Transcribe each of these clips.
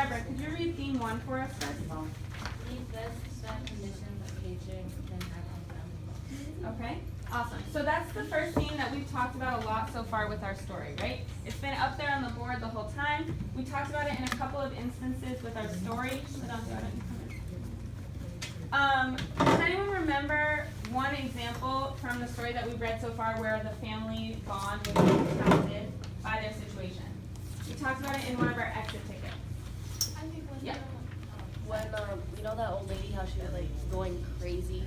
Deborah, could you read theme 1 for us first? Leave best set conditions of nature can have on family. Okay, awesome. So that's the first theme that we've talked about a lot so far with our story, right? It's been up there on the board the whole time. We talked about it in a couple of instances with our story. Does anyone remember one example from the story that we've read so far where the family bond was impacted by their situation? We talked about it in one of our exit tickets. I think Yeah. When you know that old lady, how she was like going crazy,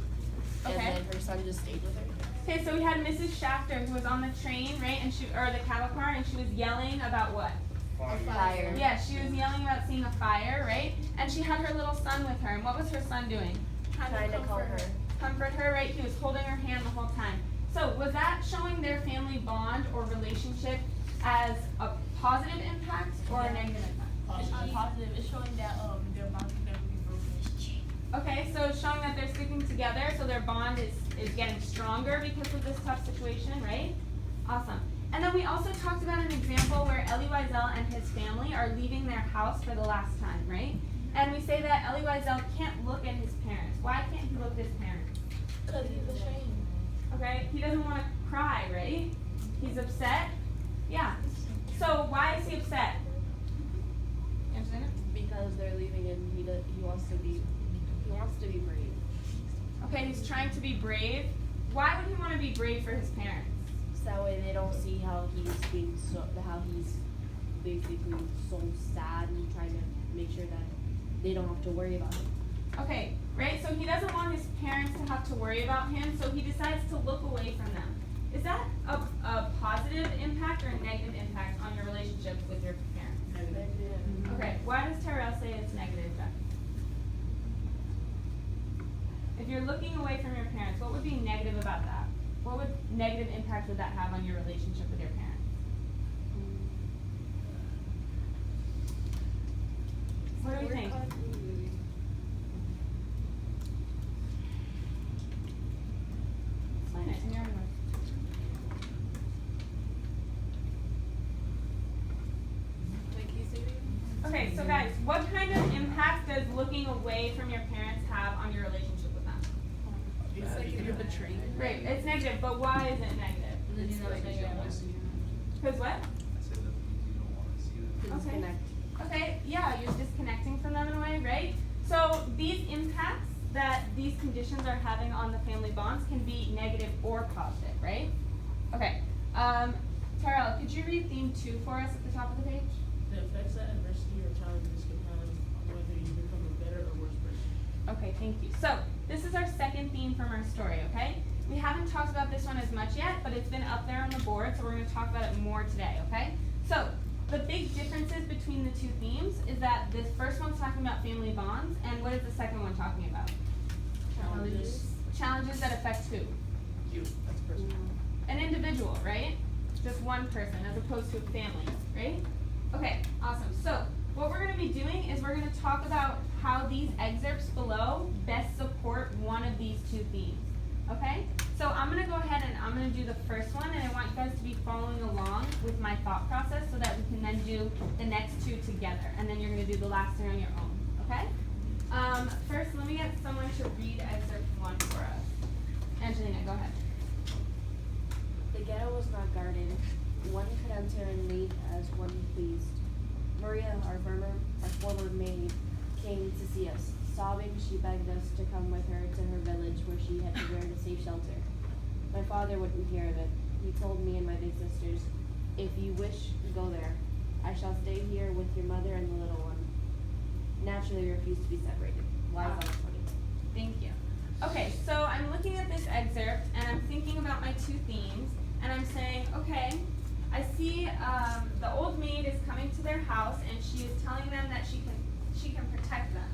and Okay. then her son just stayed with her. Okay, so we had Mrs. Schafter who was on the train, right, and or the cattle car, and she was yelling about what? Fire. Yeah, she was yelling about seeing a fire, right? And she had her little son with her, and what was her son doing? Trying to calm her. Comfort her, right? He was holding her hand the whole time. So was that showing their family bond or relationship as a positive impact or a negative impact? It's positive. It's showing that their bond can never be broken. Okay, so it's showing that they're sticking together, so their bond is getting stronger because of this tough situation, right? Awesome. And then we also talked about an example where Elie Wiesel and his family are leaving their house for the last time, right? And we say that Elie Wiesel can't look at his parents. Why can't he look at his parents? Because he's ashamed. Okay, he doesn't want to cry, right? He's upset. Yeah. So why is he upset? Angelina? Because they're leaving, and he wants to be brave. Okay, he's trying to be brave. Why would he want to be brave for his parents? So that way they don't see how he's basically so sad, and trying to make sure that they don't have to worry about it. Okay, right? So he doesn't want his parents to have to worry about him, so he decides to look away from them. Is that a positive impact or a negative impact on your relationship with your parents? Negative. Okay, why does Terrell say it's negative, Jeff? If you're looking away from your parents, what would be negative about that? What negative impact would that have on your relationship with your parents? What do you think? Explain it in your own words. Okay, so guys, what kind of impact does looking away from your parents have on your relationship with them? It's like you're betrayed. Right, it's negative, but why is it negative? It's like you don't want to see Because what? I said that you don't want to see that. Okay. Disconnect. Okay, yeah, you're disconnecting from them in a way, right? So these impacts that these conditions are having on the family bonds can be negative or positive, right? Okay, Terrell, could you read theme 2 for us at the top of the page? The effects that adversity or challenges can have on whether you become a better or worse person. Okay, thank you. So this is our second theme from our story, okay? We haven't talked about this one as much yet, but it's been up there on the board, so we're going to talk about it more today, okay? So the big differences between the two themes is that this first one's talking about family bonds, and what is the second one talking about? Challenges that affect who? You. That's personal. An individual, right? Just one person as opposed to a family, right? Okay, awesome. So what we're going to be doing is we're going to talk about how these excerpts below best support one of these two themes. Okay? So I'm going to go ahead and I'm going to do the first one, and I want you guys to be following along with my thought process so that we can then do the next two together, and then you're going to do the last three on your own. Okay? First, let me get someone to read excerpt 1 for us. Angelina, go ahead. The ghetto was not guarded. One could enter and leave as one pleased. Maria, our former maid, came to see us. Sobbing, she begged us to come with her to her village where she had prepared a safe shelter. My father wouldn't hear of it. He told me and my big sisters, "If you wish, go there. I shall stay here with your mother and the little one." Naturally, we refused to be separated. Why is that funny? Thank you. Okay, so I'm looking at this excerpt and I'm thinking about my two themes, and I'm saying, okay, I see the old maid is coming to their house and she is telling them that she can protect them.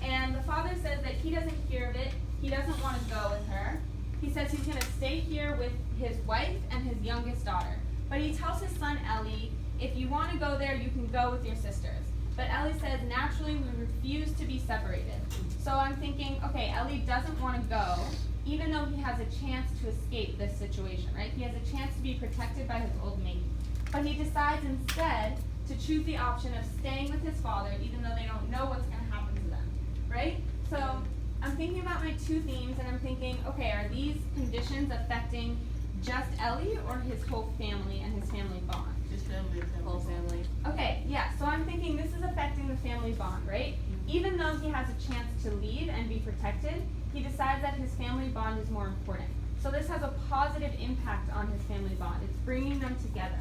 And the father says that he doesn't hear of it. He doesn't want to go with her. He says he's going to stay here with his wife and his youngest daughter. But he tells his son Elie, if you want to go there, you can go with your sisters. But Elie says, naturally, we refuse to be separated. So I'm thinking, okay, Elie doesn't want to go, even though he has a chance to escape this situation, right? He has a chance to be protected by his old maid. But he decides instead to choose the option of staying with his father even though they don't know what's going to happen to them, right? So I'm thinking about my two themes and I'm thinking, okay, are these conditions affecting just Ellie or his whole family and his family bond? Just family and family. Whole family. Okay, yeah, so I'm thinking this is affecting the family bond, right? Even though he has a chance to leave and be protected, he decides that his family bond is more important. So this has a positive impact on his family bond. It's bringing them together.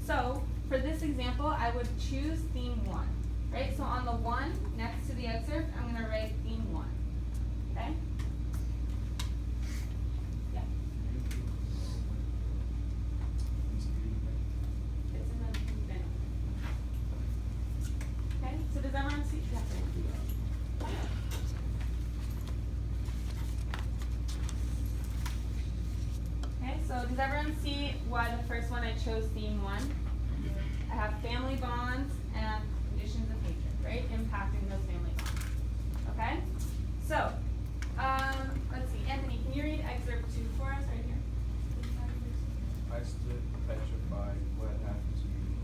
So for this example, I would choose theme 1, right? So on the 1 next to the excerpt, I'm going to write theme 1, okay? Yeah, it's in the bin. Okay, so does everyone see? Yeah. Okay, so does everyone see why the first one I chose theme 1? I have family bonds and conditions of hatred, right? Impacting those family bonds. Okay? So, let's see, Anthony, can you read excerpt 2 for us right here? I stood petrified. What happened to you?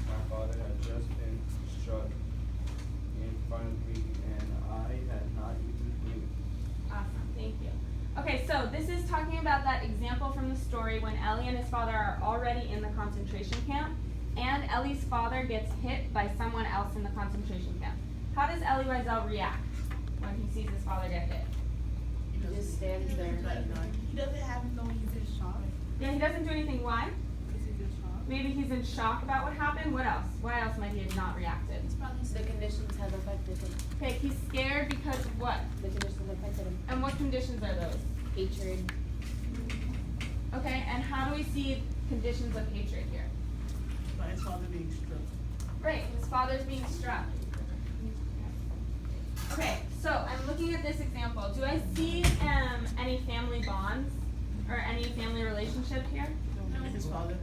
My father had just been struck in front of me, and I had not even moved. Awesome, thank you. Okay, so this is talking about that example from the story when Ellie and his father are already in the concentration camp, and Ellie's father gets hit by someone else in the concentration camp. How does Elie Wiesel react when he sees his father get hit? He just stands there. He doesn't have no, he's in shock. Yeah, he doesn't do anything. Why? Because he's in shock. Maybe he's in shock about what happened. What else? Why else might he have not reacted? The conditions have affected him. Okay, he's scared because of what? The conditions affected him. And what conditions are those? Hatred. Okay, and how do we see conditions of hatred here? By his father being struck. Right, his father's being struck. Okay, so I'm looking at this example. Do I see any family bonds or any family relationship here? Him and his father.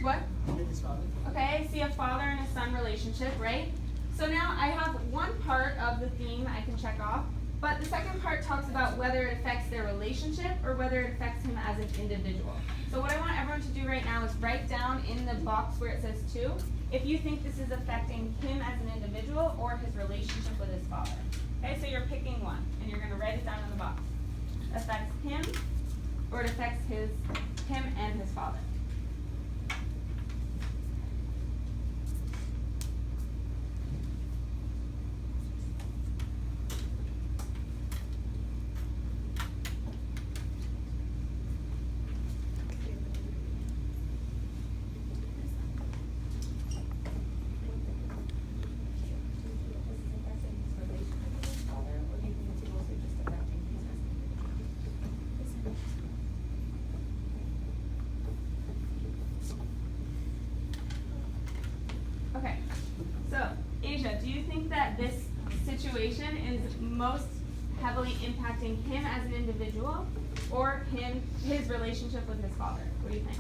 What? Him and his father. Okay, I see a father and a son relationship, right? So now I have one part of the theme I can check off, but the second part talks about whether it affects their relationship or whether it affects him as an individual. So what I want everyone to do right now is write down in the box where it says 2, if you think this is affecting him as an individual or his relationship with his father. Okay, so you're picking one, and you're going to write it down in the box. It affects him, or it affects him and his father. Okay, so Asia, do you think that this situation is most heavily impacting him as an individual or his relationship with his father? What do you think?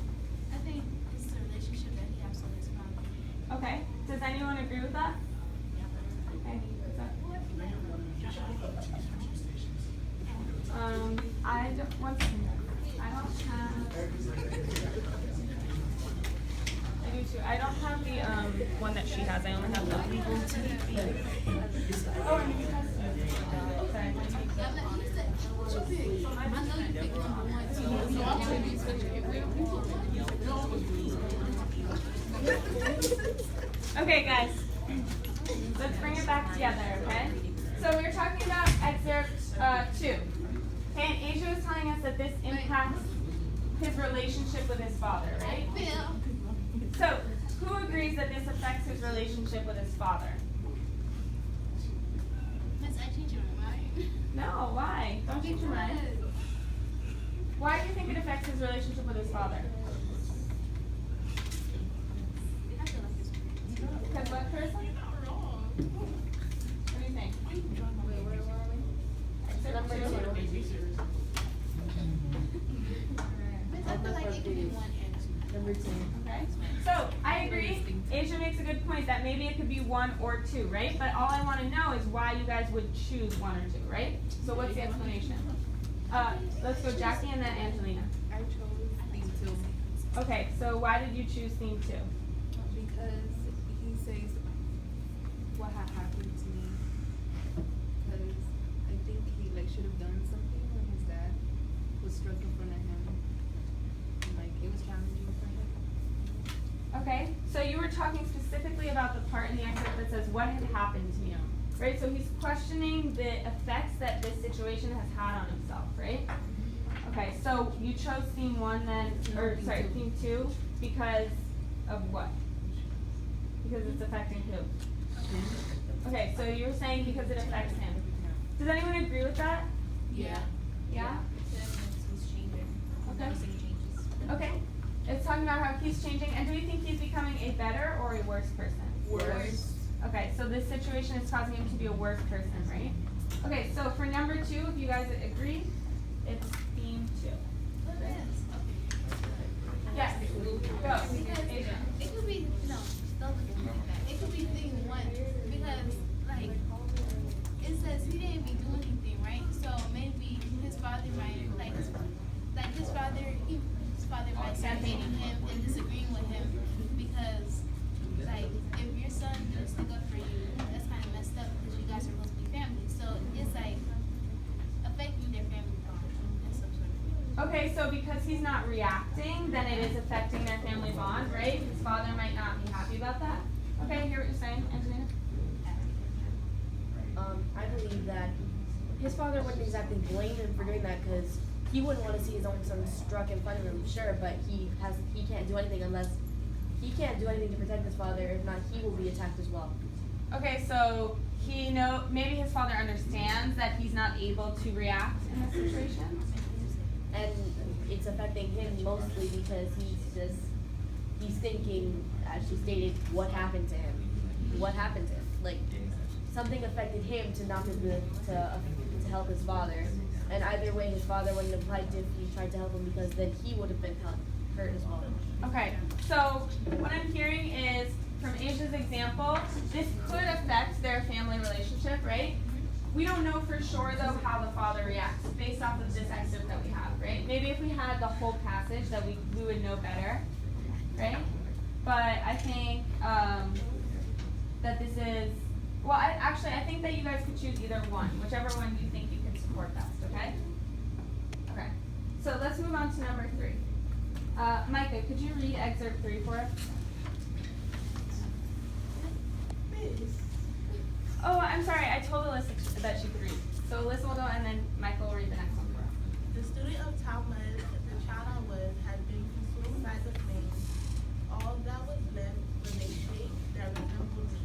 I think it's the relationship that he has with his family. Okay, does anyone agree with that? Okay, what's that? I don't, one second. I don't have. I do too. I don't have the one that she has. I only have the legal team. Oh, and you have. Sorry. I'm like, he said, what you pick? I know you picked number 1, too. So I'm going to be switching it. Okay, guys. Let's bring it back together, okay? So we were talking about excerpt 2. Okay, and Asia was telling us that this impacts his relationship with his father, right? Phil. So, who agrees that this affects his relationship with his father? Miss, I changed your mind. No, why? Don't change your mind. Why do you think it affects his relationship with his father? I feel like it's weird. Because what person? You're not wrong. What do you think? Wait, where were we? Excerpt Number 2? 2. Miss, I feel like it could be 1 and 2. Number 2. Okay. So, I agree. Asia makes a good point that maybe it could be 1 or 2, right? But all I want to know is why you guys would choose 1 or 2, right? So what's the explanation? Let's go Jackie and then Angelina. I chose theme 2 Okay, so why did you choose theme 2? because part in the excerpt that says, what had happened to me? Right, so he's questioning the effects that this situation has had on himself, right? Okay, so you chose theme 1 then, or sorry, theme 2, because of what? Because it's affecting who? Okay, so you're saying because it affects him. Does anyone agree with that? Yeah. Yeah? He's changing. Okay. Noticing changes. Okay. It's talking about how he's changing, and do we think he's becoming a better or a worse person? Worse. Okay, so this situation is causing him to be a worse person, right? Okay, so for number 2, if you guys agree, it's theme 2. Yes, go. Because Asia. it could be, no, don't look at me like that. It could be thing 1, because, like, it says he didn't be doing anything, right? So maybe his father might, his father might start hating him and disagreeing with him, because, like, if your son didn't stick up for you, that's kind of messed up, because you guys are supposed to be family. So it's, like, affecting their family bond in some sort of way. Okay, so because he's not reacting, then it is affecting their family bond, right? His father might not be happy about that. Okay, I hear what you're saying, Angelina. I believe that his father wouldn't exactly blame him for doing that because he wouldn't want to see his own son struck in front of him, sure, but he can't do anything unless he can't do anything to protect his father. If not, he will be attacked as well. Okay, so maybe his father understands that he's not able to react in this situation. And it's affecting him mostly because he's thinking, as she stated, what happened to him? What happened to him? Like, something affected him to not be able to help his father. And either way, his father wouldn't have liked if he tried to help him because then he would have been hurt as well. Okay, so what I'm hearing is, from Asia's example, this could affect their family relationship, right? We don't know for sure, though, how the father reacts based off of this excerpt that we have, right? Maybe if we had the whole passage, that we would know better, right? But I think that this is, well, I think that you guys could choose either one, whichever one you think you can support best, okay? Okay, so let's move on to number 3. Micah, could you read excerpt 3 for us? Oh, I'm sorry, I told Alyssa that she could read. So Alyssa will go and then Michael will read the next one for us. The student of Talmud, the child I was, had been consumed by the flames. All that was left was a shape that resembled me.